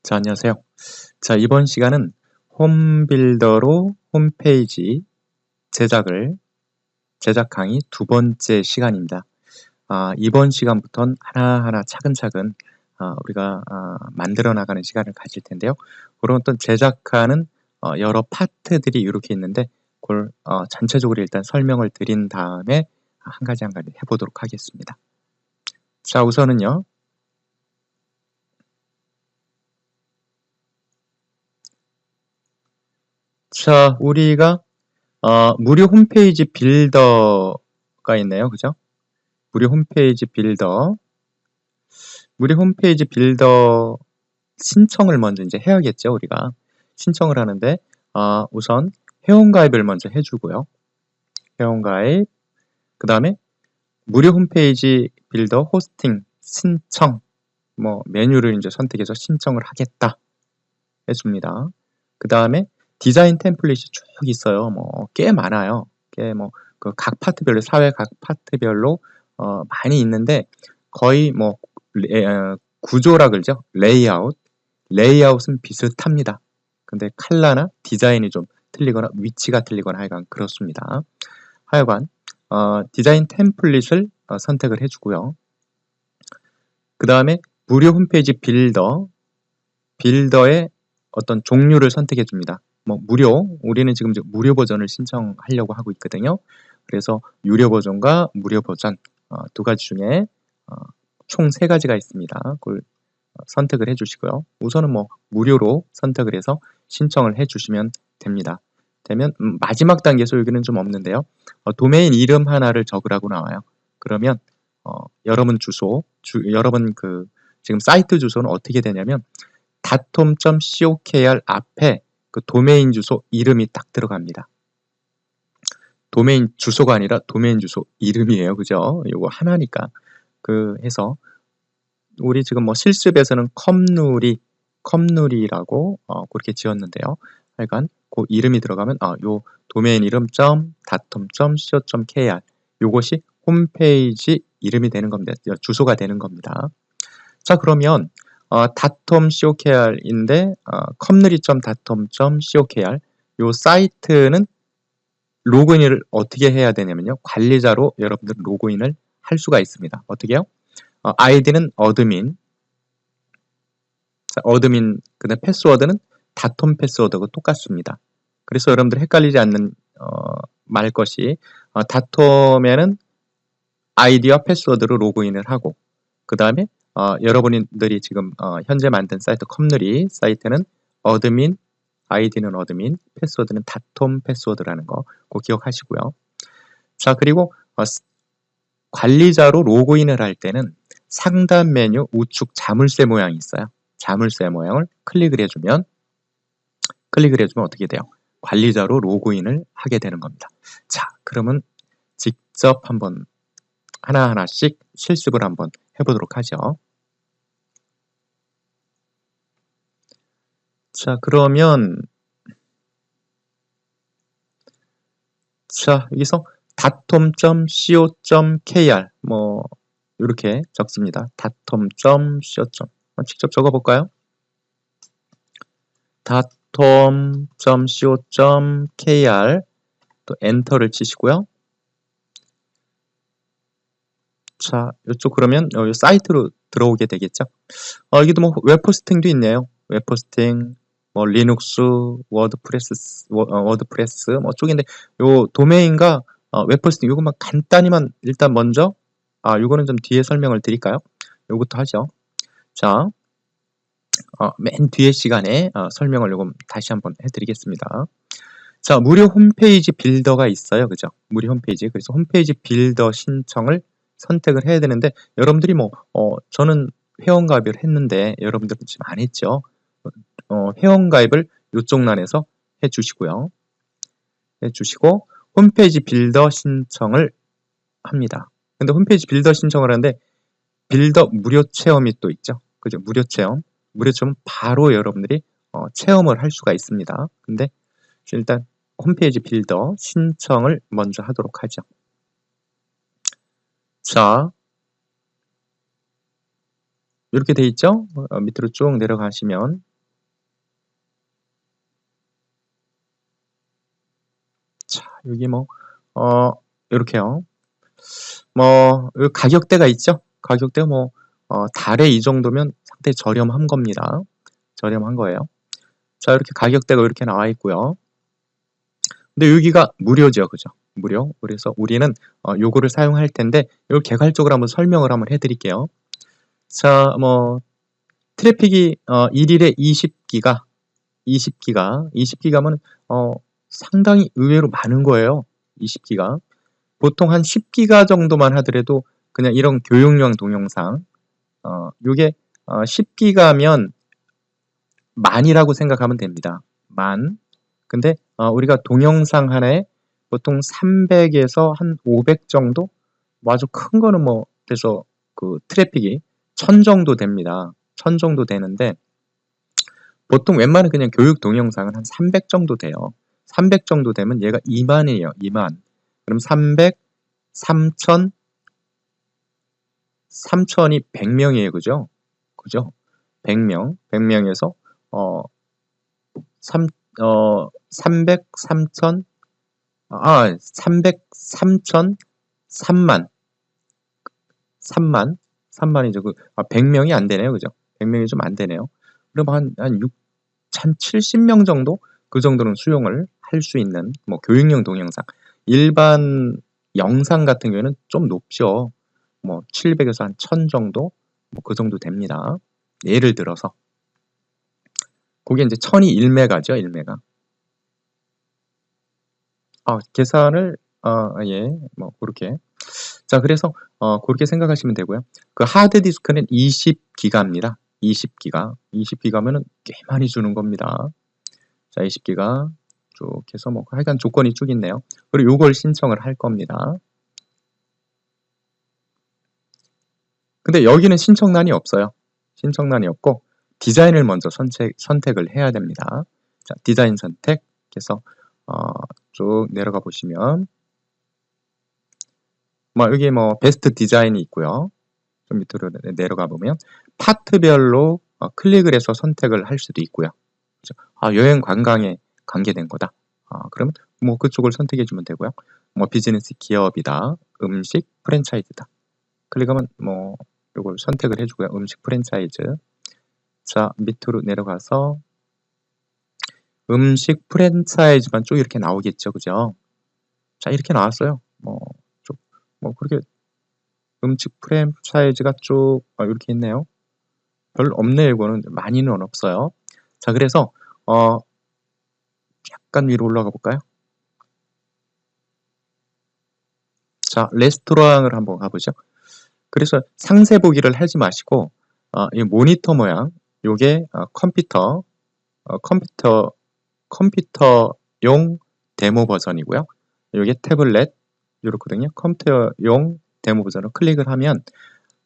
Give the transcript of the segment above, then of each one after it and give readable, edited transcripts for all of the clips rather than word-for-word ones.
자, 안녕하세요. 자, 이번 시간은 홈빌더로 홈페이지 제작 강의 두 번째 시간입니다. 이번 시간부터는 하나하나 차근차근 우리가 만들어 나가는 시간을 가질 텐데요. 그런 어떤 제작하는 여러 파트들이 이렇게 있는데 그걸 전체적으로 일단 설명을 드린 다음에 한 가지 한 가지 해보도록 하겠습니다. 자, 우선은요. 자, 우리가 무료 홈페이지 빌더가 있네요. 그죠? 무료 홈페이지 빌더 신청을 먼저 이제 해야겠죠. 우리가 신청을 하는데 우선 회원가입을 먼저 해주고요. 회원가입, 그 다음에 무료 홈페이지 빌더 호스팅 신청, 메뉴를 이제 선택해서 신청을 하겠다 해줍니다. 그 다음에 디자인 템플릿이 쭉 있어요. 꽤 많아요. 그 각 파트별로, 사회 각 파트별로 많이 있는데 거의 구조라 그러죠. 레이아웃은 비슷합니다. 근데 컬러나 디자인이 좀 틀리거나 위치가 틀리거나 하여간 그렇습니다. 하여간 디자인 템플릿을 선택을 해주고요. 그 다음에 무료 홈페이지 빌더의 어떤 종류를 선택해 줍니다. 우리는 지금 무료 버전을 신청하려고 하고 있거든요. 그래서 유료 버전과 무료 버전 두 가지 중에 총 세 가지가 있습니다. 그걸 선택을 해주시고요. 우선은 무료로 선택을 해서 신청을 해주시면 됩니다. 되면 마지막 단계에서 여기는 좀 없는데요. 도메인 이름 하나를 적으라고 나와요. 그러면 여러분 여러분 지금 사이트 주소는 어떻게 되냐면 datom.cokr 앞에 그 도메인 주소 이름이 딱 들어갑니다. 도메인 주소가 아니라 도메인 주소 이름이에요. 그죠? 이거 하나니까. 해서 우리 지금 실습에서는 컴누리라고 그렇게 지었는데요. 하여간 그 이름이 들어가면 요 도메인 이름 datom.co.kr 요것이 홈페이지 이름이 되는 겁니다. 주소가 되는 겁니다. 자, 그러면 datom.cokr인데 comnuri.datom.cokr 요 사이트는 로그인을 어떻게 해야 되냐면요. 관리자로 여러분들 로그인을 할 수가 있습니다. 어떻게요? 아이디는 어드민, 그다음 패스워드는 다톰 패스워드하고 똑같습니다. 그래서 여러분들 헷갈리지 않는 말 것이 다톰에는 아이디와 패스워드로 로그인을 하고 그 다음에 여러분들이 지금 현재 만든 사이트 컴누리 사이트는 어드민, 아이디는 어드민, 패스워드는 다톰 패스워드라는 거 꼭 기억하시고요. 자, 그리고 관리자로 로그인을 할 때는 상단 메뉴 우측 자물쇠 모양이 있어요. 자물쇠 모양을 클릭을 해주면 어떻게 돼요? 관리자로 로그인을 하게 되는 겁니다. 자, 그러면 직접 한번 하나하나씩 실습을 한번 해보도록 하죠. 자, 그러면 여기서 datom.co.kr 이렇게 적습니다. datom.co. 직접 적어볼까요? datom.co.kr 또 엔터를 치시고요. 자, 이쪽 그러면 여기 사이트로 들어오게 되겠죠. 여기도 웹호스팅도 있네요. 웹호스팅, 리눅스, 워드프레스 쪽인데 요 도메인과 웹호스팅 요것만 간단히만 일단 먼저 요거는 좀 뒤에 설명을 드릴까요? 요것도 하죠. 자, 맨 뒤에 시간에 설명을 요금 다시 한번 해드리겠습니다. 자, 무료 홈페이지 빌더가 있어요. 그죠? 무료 홈페이지. 그래서 홈페이지 빌더 신청을 선택을 해야 되는데 여러분들이 저는 회원가입을 했는데 여러분들은 지금 안 했죠. 회원가입을 이쪽 란에서 해주시고요. 해주시고 홈페이지 빌더 신청을 합니다. 근데 홈페이지 빌더 신청을 하는데 빌더 무료 체험이 또 있죠. 그죠? 무료 체험 바로 여러분들이 체험을 할 수가 있습니다. 근데 일단 홈페이지 빌더 신청을 먼저 하도록 하죠. 자, 이렇게 돼 있죠? 밑으로 쭉 내려가시면 여기 뭐, 이렇게요. 뭐, 요 가격대가 있죠? 가격대가 뭐, 달에 이 정도면 상당히 저렴한 겁니다. 저렴한 거예요. 자, 이렇게 가격대가 이렇게 나와 있고요. 근데 여기가 무료죠. 그죠? 무료. 그래서 우리는 요거를 사용할 텐데, 이걸 개괄적으로 한번 설명을 한번 해드릴게요. 자, 뭐, 트래픽이 1일에 20기가, 20기가면 상당히 의외로 많은 거예요. 20기가. 보통 한 10기가 정도만 하더라도 그냥 이런 교육용 동영상, 요게 10기가면 만이라고 생각하면 됩니다. 만. 근데 우리가 동영상 하나에 보통 300에서 한 500 정도? 뭐 아주 큰 거는 뭐 그래서 그 트래픽이 1000 정도 됩니다. 1000 정도 되는데 보통 웬만한 그냥 교육 동영상은 한 300 정도 돼요. 300 정도 되면 얘가 2만이에요. 2만. 그럼 300, 3000, 3000이 100명이에요. 그죠? 그죠? 100명. 100명에서 300, 3000, 300, 3000, 3만. 3만이죠. 100명이 안 되네요. 그죠? 100명이 좀 안 되네요. 그럼 한 70명 정도? 그 정도는 수용을 할 수 있는 뭐 교육용 동영상. 일반 영상 같은 경우에는 좀 높죠. 뭐 700에서 한 1000 정도? 뭐 그 정도 됩니다. 예를 들어서. 그게 이제 1000이 1메가죠. 1메가. 계산을 예. 뭐 그렇게. 자, 그래서 그렇게 생각하시면 되고요. 그 하드 디스크는 20기가입니다. 20기가. 20기가면은 꽤 많이 주는 겁니다. 자, 20기가 쭉 해서 뭐 하여간 조건이 쭉 있네요. 그리고 요걸 신청을 할 겁니다. 근데 여기는 신청란이 없어요. 신청란이 없고 디자인을 먼저 선택을 해야 됩니다. 자, 디자인 선택해서 쭉 내려가 보시면 뭐 여기 뭐 베스트 디자인이 있고요. 좀 밑으로 내려가 보면 파트별로 클릭을 해서 선택을 할 수도 있고요. 그렇죠? 여행 관광에 관계된 거다. 그러면 뭐 그쪽을 선택해 주면 되고요. 뭐 비즈니스 기업이다. 음식 프랜차이즈다. 클릭하면 뭐 이걸 선택을 해주고요. 음식 프랜차이즈. 자, 밑으로 내려가서 음식 프랜차이즈만 쭉 이렇게 나오겠죠. 그죠? 자, 이렇게 나왔어요. 뭐 그렇게 음식 프랜차이즈가 쭉 이렇게 있네요. 별로 없네요. 이거는 많이는 없어요. 자, 그래서 약간 위로 올라가 볼까요? 자, 레스토랑을 한번 가보죠. 그래서 상세 보기를 하지 마시고 이 모니터 모양 요게 컴퓨터용 데모 버전이고요. 요게 태블릿 이렇거든요. 컴퓨터용 데모 버전을 클릭을 하면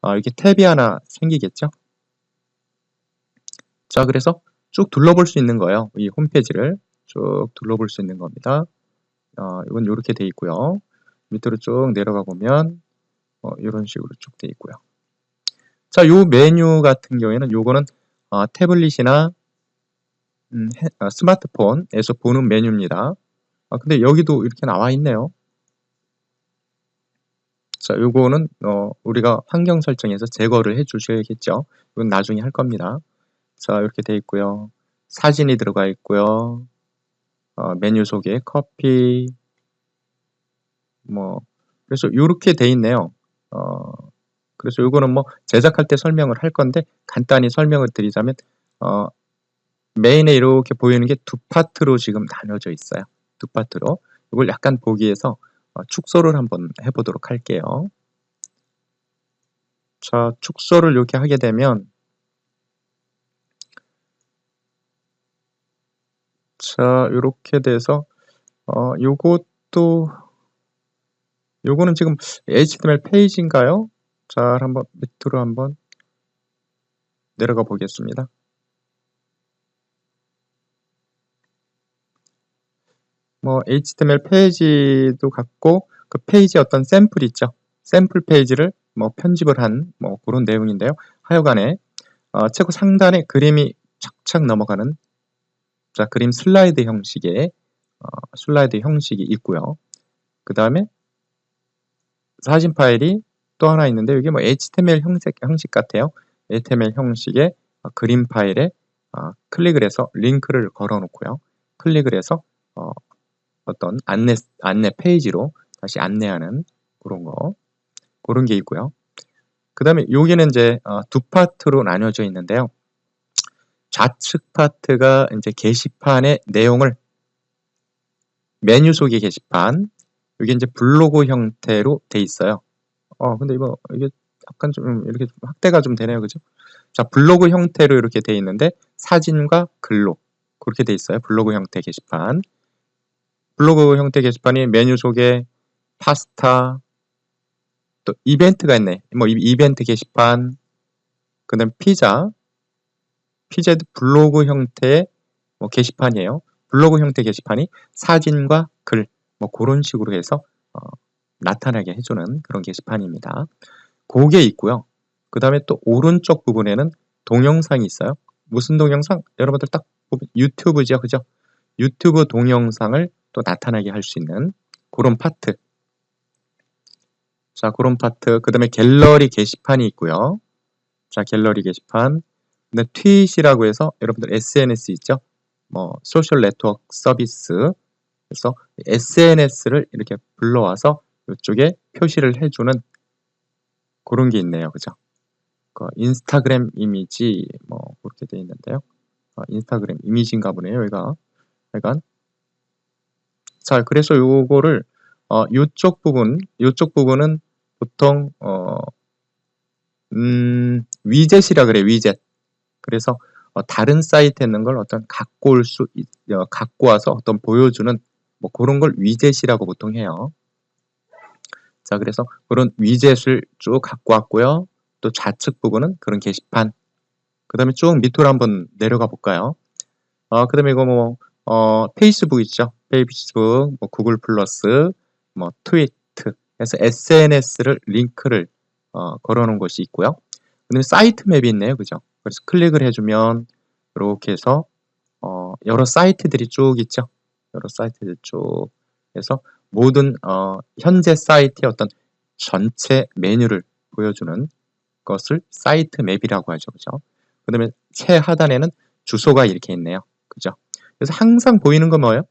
이렇게 탭이 하나 생기겠죠. 자, 그래서 쭉 둘러볼 수 있는 거예요. 이 홈페이지를 쭉 둘러볼 수 있는 겁니다. 이건 이렇게 돼 있고요. 밑으로 쭉 내려가 보면 이런 식으로 쭉 돼 있고요. 자, 요 메뉴 같은 경우에는 요거는 태블릿이나 스마트폰에서 보는 메뉴입니다. 근데 여기도 이렇게 나와 있네요. 자, 요거는 우리가 환경 설정에서 제거를 해 주셔야겠죠. 이건 나중에 할 겁니다. 자, 이렇게 돼 있고요. 사진이 들어가 있고요. 메뉴 소개, 커피, 뭐 그래서 이렇게 돼 있네요. 그래서 이거는 뭐 제작할 때 설명을 할 건데 간단히 설명을 드리자면 메인에 이렇게 보이는 게 두 파트로 지금 나눠져 있어요. 두 파트로. 이걸 약간 보기 위해서 축소를 한번 해보도록 할게요. 자, 축소를 이렇게 하게 되면 자, 이렇게 돼서 요거는 지금 HTML 페이지인가요? 자, 한번 밑으로 한번 내려가 보겠습니다. 뭐 HTML 페이지도 같고 그 페이지 어떤 샘플 있죠? 샘플 페이지를 뭐 편집을 한 뭐 그런 내용인데요. 하여간에 최고 상단에 그림이 착착 넘어가는 자, 그림 슬라이드 형식의 슬라이드 형식이 있고요. 그 다음에 사진 파일이 또 하나 있는데 이게 뭐 HTML 형식 같아요. HTML 형식의 그림 파일에 클릭을 해서 링크를 걸어 놓고요. 클릭을 해서 어떤 안내 페이지로 다시 안내하는 그런 게 있고요. 그 다음에 여기는 이제 두 파트로 나뉘어져 있는데요. 좌측 파트가 이제 게시판의 내용을 메뉴 속의 게시판, 이게 이제 블로그 형태로 돼 있어요. 근데 이게 약간 좀 이렇게 좀 확대가 좀 되네요, 그죠? 자, 블로그 형태로 이렇게 돼 있는데 사진과 글로 그렇게 돼 있어요. 블로그 형태 게시판. 블로그 형태 게시판이 메뉴 속에 파스타, 또 이벤트가 있네. 뭐 이벤트 게시판, 그다음 피자도 블로그 형태의 뭐 게시판이에요. 블로그 형태 게시판이 사진과 글, 뭐 그런 식으로 해서 나타나게 해주는 그런 게시판입니다. 그게 있고요. 그 다음에 또 오른쪽 부분에는 동영상이 있어요. 무슨 동영상? 여러분들 딱 보면 유튜브죠, 그죠? 유튜브 동영상을 또 나타나게 할 수 있는 그런 파트. 자, 그런 파트. 그 다음에 갤러리 게시판이 있고요. 자, 갤러리 게시판. 근데 트윗이라고 해서 여러분들 SNS 있죠? 뭐 소셜 네트워크 서비스. 그래서 SNS를 이렇게 불러와서 이쪽에 표시를 해주는 그런 게 있네요, 그죠? 인스타그램 이미지 뭐 그렇게 되어 있는데요. 인스타그램 이미지인가 보네요, 여기가. 약간. 자, 그래서 요거를 요쪽 부분은 보통 위젯이라 그래, 위젯. 그래서 다른 사이트에 있는 걸 갖고 와서 어떤 보여주는 뭐 그런 걸 위젯이라고 보통 해요. 자, 그래서 그런 위젯을 쭉 갖고 왔고요. 또 좌측 부분은 그런 게시판. 그 다음에 쭉 밑으로 한번 내려가 볼까요? 그 다음에 이거 페이스북 있죠? 페이스북, 뭐 구글 플러스, 뭐 트위트 해서 SNS를 링크를 걸어 놓은 것이 있고요. 그 다음에 사이트 맵이 있네요. 그죠? 그래서 클릭을 해주면 이렇게 해서 여러 사이트들이 쭉 있죠? 여러 사이트들 쭉 해서 모든 현재 사이트의 어떤 전체 메뉴를 보여주는 것을 사이트 맵이라고 하죠. 그죠? 그 다음에 최하단에는 주소가 이렇게 있네요. 그죠? 그래서 항상 보이는 건 뭐예요?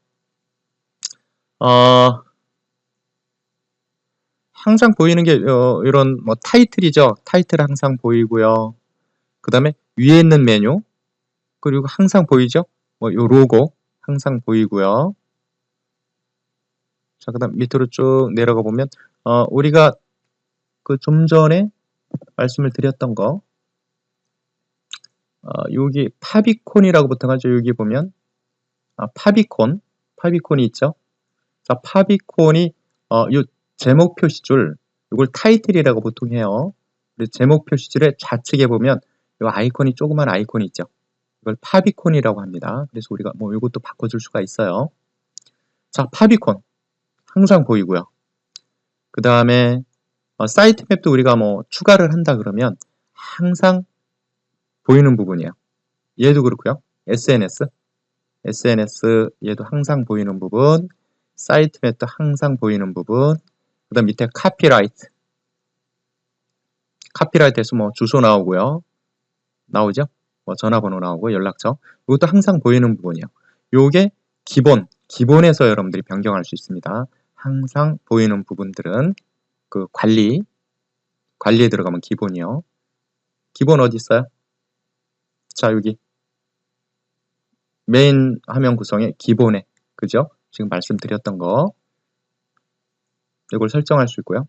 항상 보이는 게 이런 뭐 타이틀이죠. 타이틀 항상 보이고요. 그 다음에 위에 있는 메뉴, 그리고 항상 보이죠? 뭐 요 로고 항상 보이고요. 자, 그 다음 밑으로 쭉 내려가 보면 우리가 그 좀 전에 말씀을 드렸던 거 여기 파비콘이라고 보통 하죠. 여기 보면 파비콘이 있죠. 자, 파비콘이 요 제목 표시줄, 이걸 타이틀이라고 보통 해요. 그래서 제목 표시줄의 좌측에 보면 요 아이콘이 조그만 아이콘이 있죠. 이걸 파비콘이라고 합니다. 그래서 우리가 뭐 이것도 바꿔줄 수가 있어요. 자, 파비콘 항상 보이고요. 그 다음에 사이트 맵도 우리가 뭐 추가를 한다 그러면 항상 보이는 부분이에요. 얘도 그렇고요. SNS 얘도 항상 보이는 부분, 사이트 맵도 항상 보이는 부분, 그 다음 밑에 카피라이트에서 뭐 주소 나오고요. 나오죠? 뭐 전화번호 나오고 연락처. 이것도 항상 보이는 부분이에요. 요게 기본에서 여러분들이 변경할 수 있습니다. 항상 보이는 부분들은 그 관리에 들어가면 기본이요. 기본 어디 있어요? 자, 여기 메인 화면 구성에 기본에, 그죠? 지금 말씀드렸던 거 이걸 설정할 수 있고요.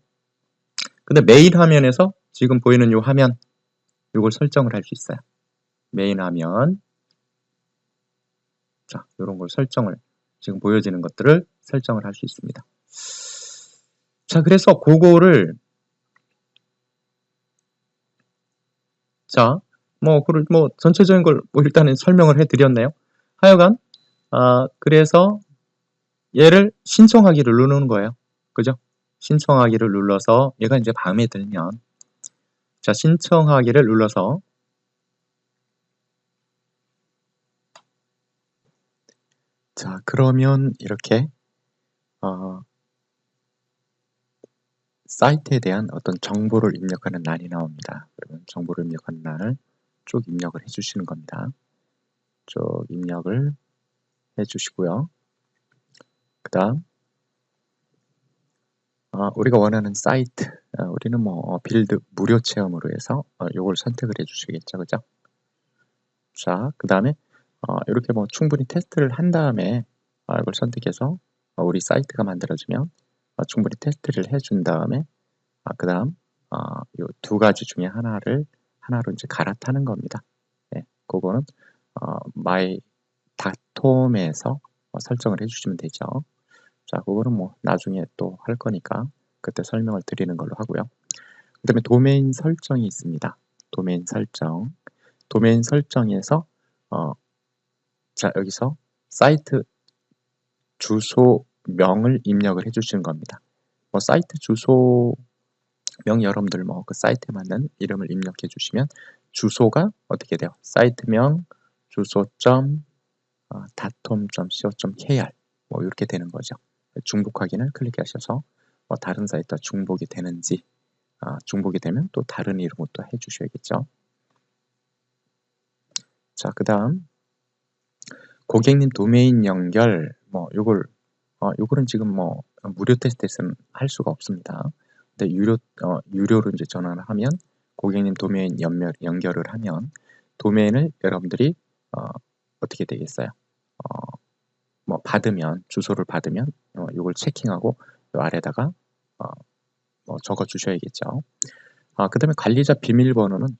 근데 메인 화면에서 지금 보이는 이 화면 이걸 설정을 할 수 있어요. 메인 화면. 자, 이런 걸 지금 보여지는 것들을 설정을 할 수 있습니다. 자, 그래서 그거를 자, 뭐 전체적인 걸 뭐 일단은 설명을 해드렸네요. 하여간 그래서 얘를 신청하기를 누르는 거예요. 그죠? 신청하기를 눌러서 얘가 이제 마음에 들면 자, 신청하기를 눌러서 자, 그러면 이렇게 사이트에 대한 어떤 정보를 입력하는欄이 나옵니다. 그러면 정보를 입력하는欄을 쭉 입력을 해주시는 겁니다. 쭉 입력을 해주시고요. 그 다음 우리가 원하는 사이트, 우리는 뭐 빌드 무료 체험으로 해서 요걸 선택을 해주시겠죠, 그죠? 자, 그 다음에 이렇게 뭐 충분히 테스트를 한 다음에 이걸 선택해서 우리 사이트가 만들어지면 충분히 테스트를 해준 다음에 그 다음 요 두 가지 중에 하나로 이제 갈아타는 겁니다. 네, 그거는 마이 닷홈에서 설정을 해주시면 되죠. 자, 그거는 뭐 나중에 또 할 거니까 그때 설명을 드리는 걸로 하고요. 그 다음에 도메인 설정이 있습니다. 도메인 설정. 도메인 설정에서 자, 여기서 사이트 주소명을 입력을 해주시는 겁니다. 뭐 사이트 주소명 여러분들 뭐 그 사이트에 맞는 이름을 입력해 주시면 주소가 어떻게 돼요? 사이트명 주소.datom.co.kr 뭐 이렇게 되는 거죠. 중복 확인을 클릭하셔서 다른 사이트와 중복이 되는지 중복이 되면 또 다른 이름으로 또 해주셔야겠죠. 자, 그 다음 고객님 도메인 연결 요거는 지금 뭐 무료 테스트에서는 할 수가 없습니다. 근데 유료로 이제 전화를 하면 고객님 도메인 연결을 하면 도메인을 여러분들이 어떻게 되겠어요? 뭐 받으면 주소를 받으면 요걸 체킹하고 요 아래다가 뭐 적어 주셔야겠죠. 그 다음에 관리자 비밀번호는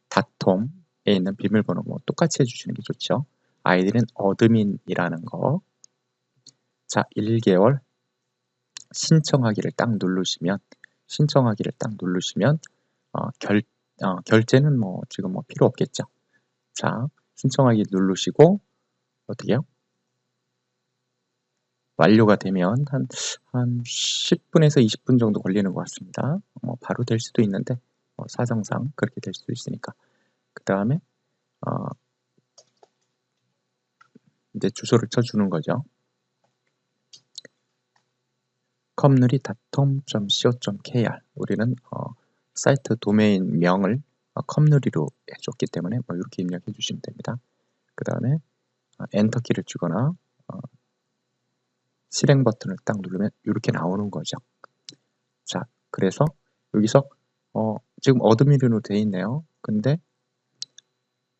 닷홈에 있는 비밀번호 뭐 똑같이 해주시는 게 좋죠. 아이디는 어드민이라는 거. 자, 1개월 신청하기를 딱 누르시면 결제는 뭐 지금 뭐 필요 없겠죠. 자, 신청하기 누르시고 어떻게 해요? 완료가 되면 한 10분에서 20분 정도 걸리는 것 같습니다. 바로 될 수도 있는데 사정상 그렇게 될 수도 있으니까. 그 다음에 이제 주소를 쳐주는 거죠. 컴누리.com.co.kr 우리는 사이트 도메인 명을 컴누리로 해줬기 때문에 뭐 이렇게 입력해 주시면 됩니다. 그 다음에 엔터키를 주거나 실행 버튼을 딱 누르면 이렇게 나오는 거죠. 자, 그래서 여기서 지금 어드민으로 되어 있네요. 근데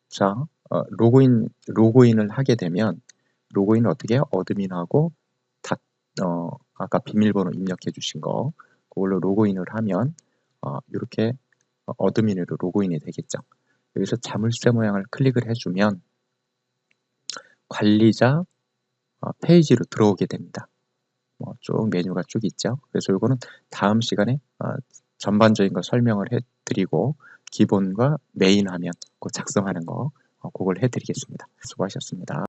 자, 로그인을 하게 되면 로그인을 어떻게 해요? 어드민하고 아까 비밀번호 입력해 주신 거 그걸로 로그인을 하면 이렇게 어드민으로 로그인이 되겠죠. 여기서 자물쇠 모양을 클릭을 해주면 관리자 페이지로 들어오게 됩니다. 쭉 메뉴가 쭉 있죠. 그래서 이거는 다음 시간에 전반적인 거 설명을 해드리고 기본과 메인 화면 작성하는 거 그걸 해드리겠습니다. 수고하셨습니다.